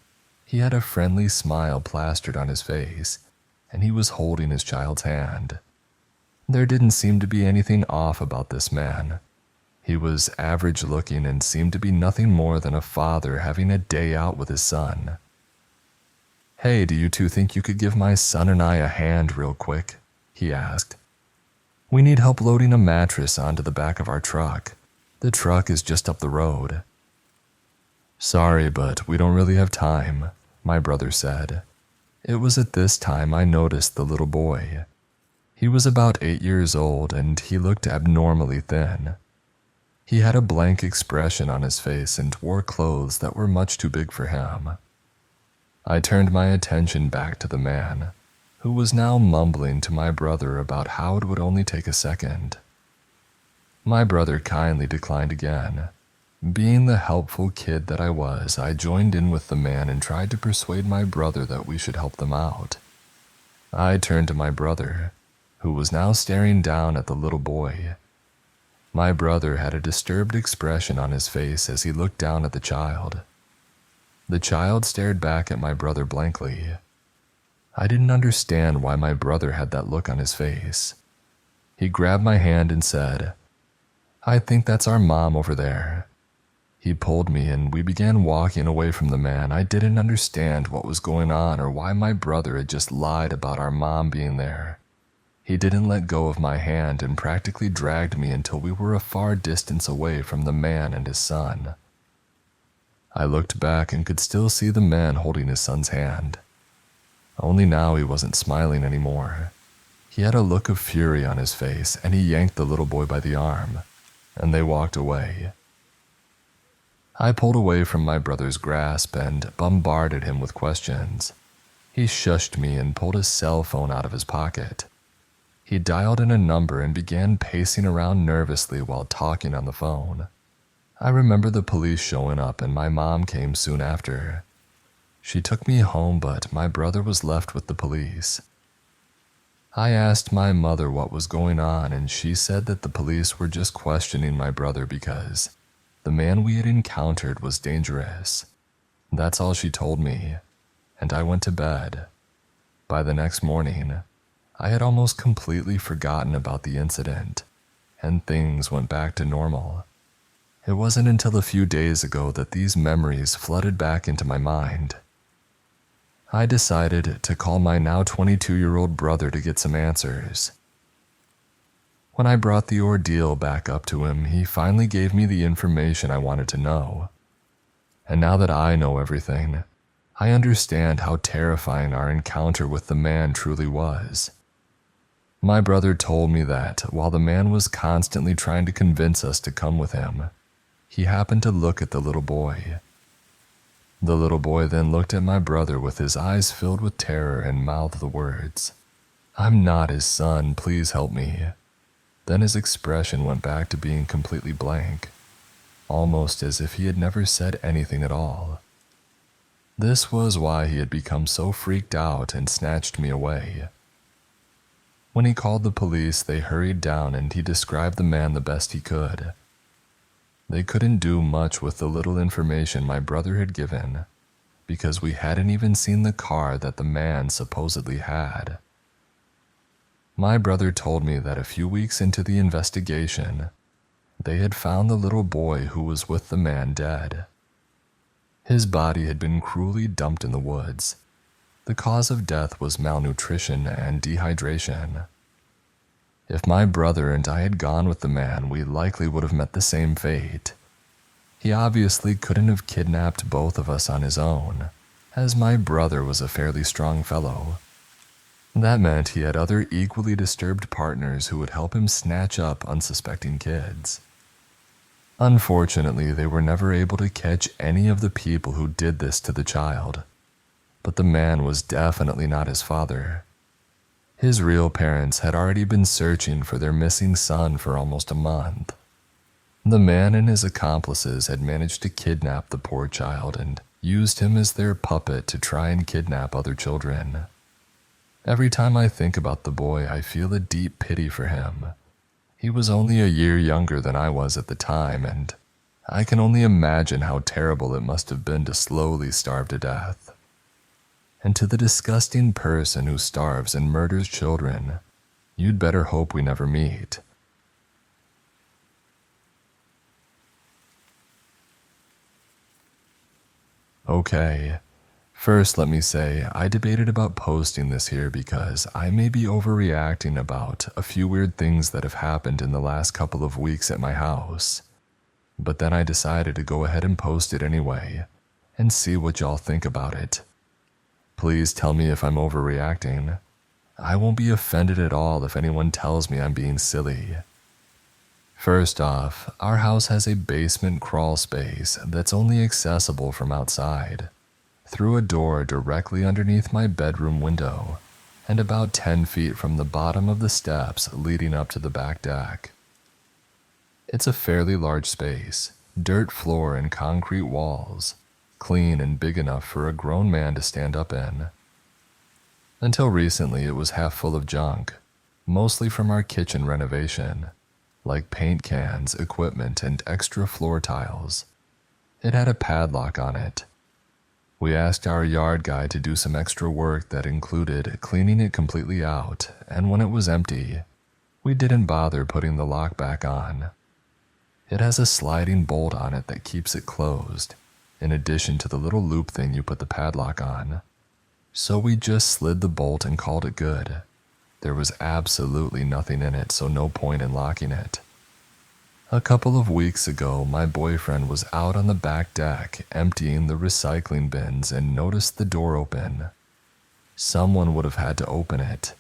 Speaker 1: He had a friendly smile plastered on his face, and he was holding his child's hand. There didn't seem to be anything off about this man. He was average looking and seemed to be nothing more than a father having a day out with his son. "Hey, do you two think you could give my son and I a hand real quick?" he asked. "We need help loading a mattress onto the back of our truck. The truck is just up the road." "Sorry, but we don't really have time," my brother said. It was at this time I noticed the little boy. He was about 8 years old and he looked abnormally thin. He had a blank expression on his face and wore clothes that were much too big for him. I turned my attention back to the man. who was now mumbling to my brother about how it would only take a second. My brother kindly declined again. Being the helpful kid that I was, I joined in with the man and tried to persuade my brother that we should help them out. I turned to my brother, who was now staring down at the little boy. My brother had a disturbed expression on his face as he looked down at the child. The child stared back at my brother blankly. I didn't understand why my brother had that look on his face. He grabbed my hand and said, "I think that's our mom over there." He pulled me and we began walking away from the man. I didn't understand what was going on or why my brother had just lied about our mom being there. He didn't let go of my hand and practically dragged me until we were a far distance away from the man and his son. I looked back and could still see the man holding his son's hand. Only now he wasn't smiling anymore. He had a look of fury on his face and he yanked the little boy by the arm, and they walked away. I pulled away from my brother's grasp and bombarded him with questions. He shushed me and pulled his cell phone out of his pocket. He dialed in a number and began pacing around nervously while talking on the phone. I remember the police showing up and my mom came soon after. She took me home, but my brother was left with the police. I asked my mother what was going on and she said that the police were just questioning my brother because the man we had encountered was dangerous. That's all she told me, and I went to bed. By the next morning, I had almost completely forgotten about the incident, and things went back to normal. It wasn't until a few days ago that these memories flooded back into my mind. I decided to call my now 22-year-old brother to get some answers. When I brought the ordeal back up to him, he finally gave me the information I wanted to know. And now that I know everything, I understand how terrifying our encounter with the man truly was. My brother told me that while the man was constantly trying to convince us to come with him, he happened to look at the little boy. The little boy then looked at my brother with his eyes filled with terror and mouthed the words, "I'm not his son, please help me." Then his expression went back to being completely blank, almost as if he had never said anything at all. This was why he had become so freaked out and snatched me away. When he called the police, they hurried down and he described the man the best he could. They couldn't do much with the little information my brother had given, because we hadn't even seen the car that the man supposedly had. My brother told me that a few weeks into the investigation, they had found the little boy who was with the man dead. His body had been cruelly dumped in the woods. The cause of death was malnutrition and dehydration. If my brother and I had gone with the man, we likely would have met the same fate. He obviously couldn't have kidnapped both of us on his own, as my brother was a fairly strong fellow. That meant he had other equally disturbed partners who would help him snatch up unsuspecting kids. Unfortunately, they were never able to catch any of the people who did this to the child, but the man was definitely not his father. His real parents had already been searching for their missing son for almost a month. The man and his accomplices had managed to kidnap the poor child and used him as their puppet to try and kidnap other children. Every time I think about the boy, I feel a deep pity for him. He was only a year younger than I was at the time, and I can only imagine how terrible it must have been to slowly starve to death. And to the disgusting person who starves and murders children, you'd better hope we never meet. Okay. First, let me say, I debated about posting this here because I may be overreacting about a few weird things that have happened in the last couple of weeks at my house. But then I decided to go ahead and post it anyway, and see what y'all think about it. Please tell me if I'm overreacting. I won't be offended at all if anyone tells me I'm being silly. First off, our house has a basement crawl space that's only accessible from outside, through a door directly underneath my bedroom window, and about 10 feet from the bottom of the steps leading up to the back deck. It's a fairly large space, dirt floor and concrete walls, clean and big enough for a grown man to stand up in. Until recently, it was half full of junk, mostly from our kitchen renovation, like paint cans, equipment, and extra floor tiles. It had a padlock on it. We asked our yard guy to do some extra work that included cleaning it completely out, and when it was empty, we didn't bother putting the lock back on. It has a sliding bolt on it that keeps it closed, in addition to the little loop thing you put the padlock on. So we just slid the bolt and called it good. There was absolutely nothing in it, so no point in locking it. A couple of weeks ago, my boyfriend was out on the back deck emptying the recycling bins and noticed the door open. Someone would have had to open it.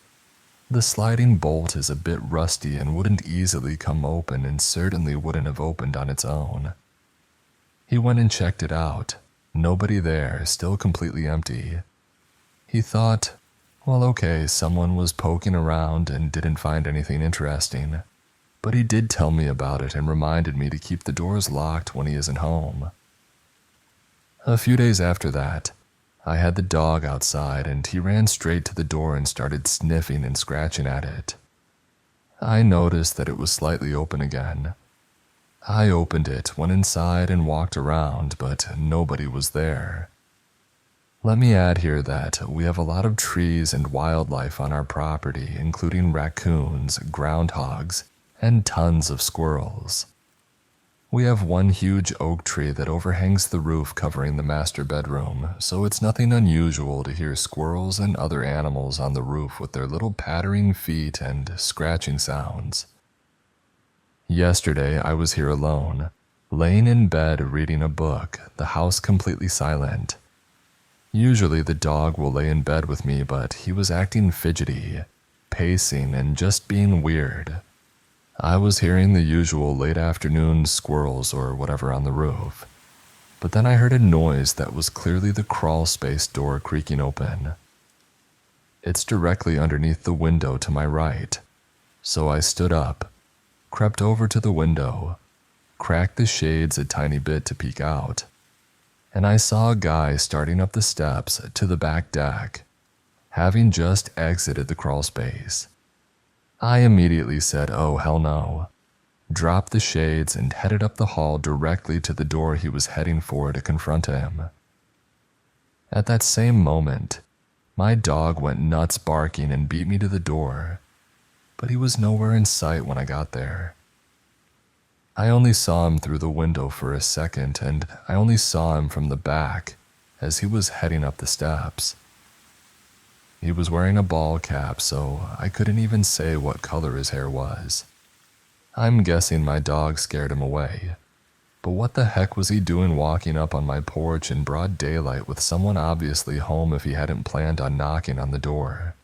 Speaker 1: The sliding bolt is a bit rusty and wouldn't easily come open and certainly wouldn't have opened on its own. He went and checked it out. Nobody there, still completely empty. He thought, well, okay, someone was poking around and didn't find anything interesting. But he did tell me about it and reminded me to keep the doors locked when he isn't home. A few days after that, I had the dog outside and he ran straight to the door and started sniffing and scratching at it. I noticed that it was slightly open again. I opened it, went inside and walked around, but nobody was there. Let me add here that we have a lot of trees and wildlife on our property, including raccoons, groundhogs, and tons of squirrels. We have one huge oak tree that overhangs the roof covering the master bedroom, so it's nothing unusual to hear squirrels and other animals on the roof with their little pattering feet and scratching sounds. Yesterday I was here alone, laying in bed reading a book, the house completely silent. Usually the dog will lay in bed with me, but he was acting fidgety, pacing, and just being weird. I was hearing the usual late afternoon squirrels or whatever on the roof, but then I heard a noise that was clearly the crawl space door creaking open. It's directly underneath the window to my right, so I stood up, crept over to the window, cracked the shades a tiny bit to peek out, and I saw a guy starting up the steps to the back deck, having just exited the crawl space. I immediately said, oh hell no, dropped the shades and headed up the hall directly to the door he was heading for to confront him. At that same moment, my dog went nuts barking and beat me to the door, but he was nowhere in sight when I got there. I only saw him through the window for a second, and I only saw him from the back as he was heading up the steps. He was wearing a ball cap, so I couldn't even say what color his hair was. I'm guessing my dog scared him away. But what the heck was he doing walking up on my porch in broad daylight with someone obviously home if he hadn't planned on knocking on the door?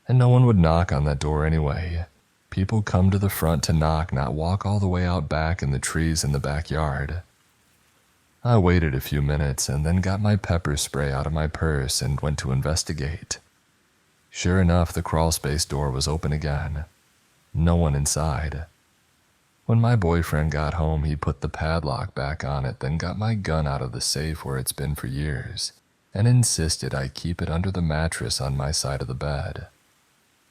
Speaker 1: And no one would knock on that door anyway. People come to the front to knock, not walk all the way out back in the trees in the backyard. I waited a few minutes and then got my pepper spray out of my purse and went to investigate. Sure enough, the crawlspace door was open again. No one inside. When my boyfriend got home, he put the padlock back on it, then got my gun out of the safe where it's been for years, and insisted I keep it under the mattress on my side of the bed.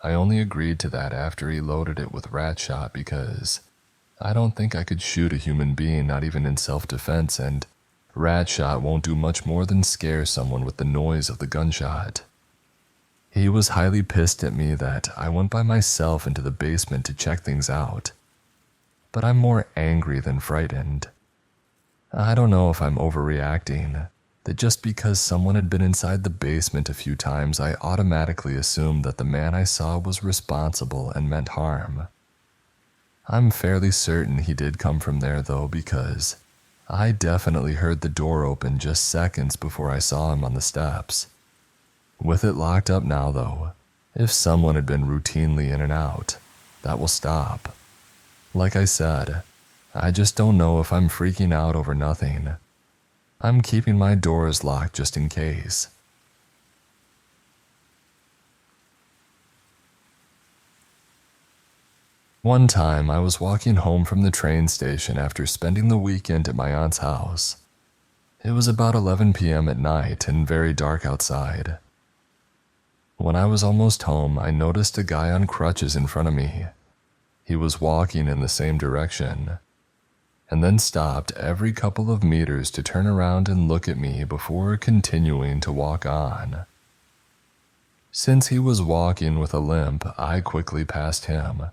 Speaker 1: I only agreed to that after he loaded it with rat shot because I don't think I could shoot a human being, not even in self-defense, and rat shot won't do much more than scare someone with the noise of the gunshot. He was highly pissed at me that I went by myself into the basement to check things out. But I'm more angry than frightened. I don't know if I'm overreacting, that just because someone had been inside the basement a few times, I automatically assumed that the man I saw was responsible and meant harm. I'm fairly certain he did come from there though, because I definitely heard the door open just seconds before I saw him on the steps. With it locked up now though, if someone had been routinely in and out, that will stop. Like I said, I just don't know if I'm freaking out over nothing. I'm keeping my doors locked just in case. One time, I was walking home from the train station after spending the weekend at my aunt's house. It was about 11 p.m. at night and very dark outside. When I was almost home, I noticed a guy on crutches in front of me. He was walking in the same direction, and then stopped every couple of meters to turn around and look at me before continuing to walk on. Since he was walking with a limp, I quickly passed him.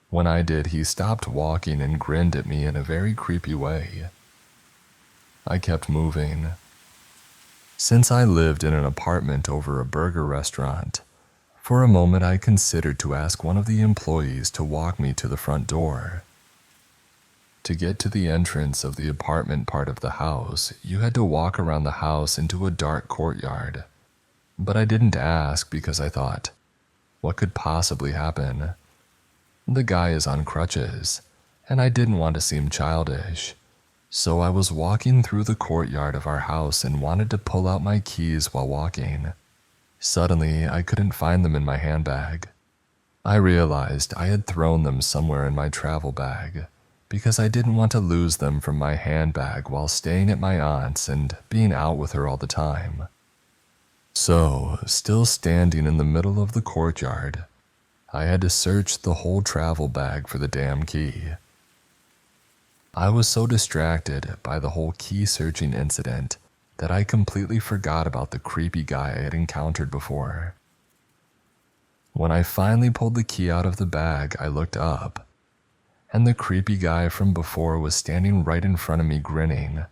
Speaker 1: When I did, he stopped walking and grinned at me in a very creepy way. I kept moving. Since I lived in an apartment over a burger restaurant, for a moment I considered to ask one of the employees to walk me to the front door. To get to the entrance of the apartment part of the house, you had to walk around the house into a dark courtyard. But I didn't ask because I thought, what could possibly happen? The guy is on crutches, and I didn't want to seem childish. So I was walking through the courtyard of our house and wanted to pull out my keys while walking. Suddenly, I couldn't find them in my handbag. I realized I had thrown them somewhere in my travel bag because I didn't want to lose them from my handbag while staying at my aunt's and being out with her all the time. So, still standing in the middle of the courtyard, I had to search the whole travel bag for the damn key. I was so distracted by the whole key searching incident that I completely forgot about the creepy guy I had encountered before. When I finally pulled the key out of the bag, I looked up, and the creepy guy from before was standing right in front of me grinning.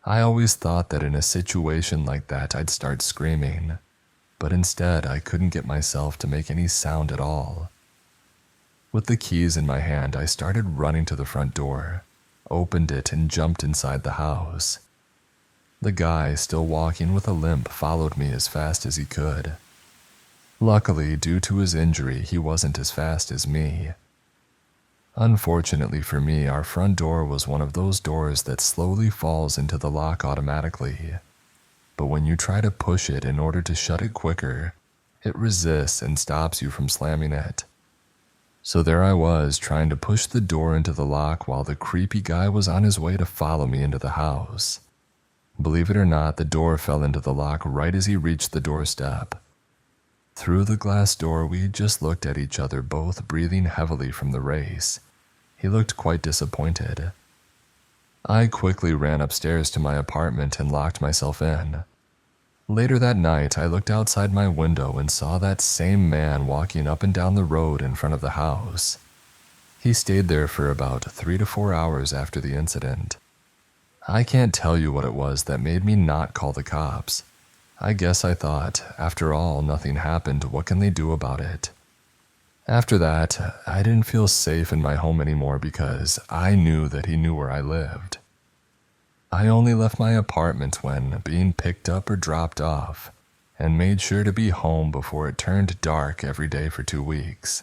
Speaker 1: I always thought that in a situation like that I'd start screaming, but instead I couldn't get myself to make any sound at all. With the keys in my hand, I started running to the front door, opened it, and jumped inside the house. The guy, still walking with a limp, followed me as fast as he could. Luckily, due to his injury, he wasn't as fast as me. Unfortunately for me, our front door was one of those doors that slowly falls into the lock automatically. But when you try to push it in order to shut it quicker, it resists and stops you from slamming it. So there I was, trying to push the door into the lock while the creepy guy was on his way to follow me into the house. Believe it or not, the door fell into the lock right as he reached the doorstep. Through the glass door, we just looked at each other, both breathing heavily from the race. He looked quite disappointed. I quickly ran upstairs to my apartment and locked myself in. Later that night, I looked outside my window and saw that same man walking up and down the road in front of the house. He stayed there for about 3 to 4 hours after the incident. I can't tell you what it was that made me not call the cops. I guess I thought, after all, nothing happened, what can they do about it? After that, I didn't feel safe in my home anymore because I knew that he knew where I lived. I only left my apartment when being picked up or dropped off, and made sure to be home before it turned dark every day for 2 weeks.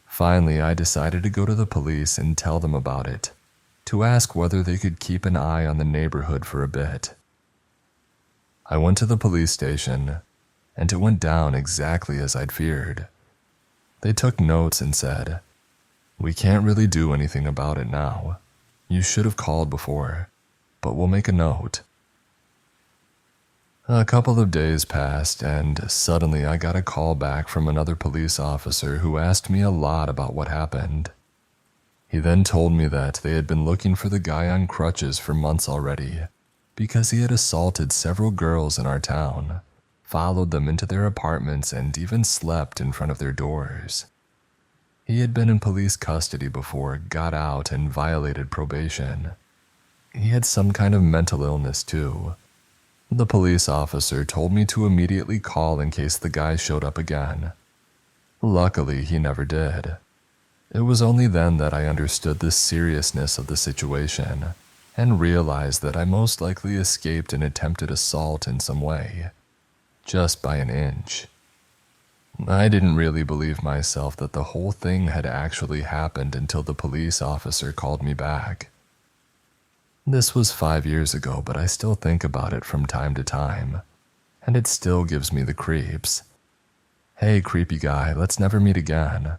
Speaker 1: Finally, I decided to go to the police and tell them about it, to ask whether they could keep an eye on the neighborhood for a bit. I went to the police station, and it went down exactly as I'd feared. They took notes and said, "We can't really do anything about it now. You should have called before, but we'll make a note." A couple of days passed, and suddenly I got a call back from another police officer who asked me a lot about what happened. He then told me that they had been looking for the guy on crutches for months already, because he had assaulted several girls in our town, followed them into their apartments, and even slept in front of their doors. He had been in police custody before, got out, and violated probation. He had some kind of mental illness too. The police officer told me to immediately call in case the guy showed up again. Luckily, he never did. It was only then that I understood the seriousness of the situation and realized that I most likely escaped an attempted assault in some way, just by an inch. I didn't really believe myself that the whole thing had actually happened until the police officer called me back. This was 5 years ago, but I still think about it from time to time, and it still gives me the creeps. Hey, creepy guy, let's never meet again.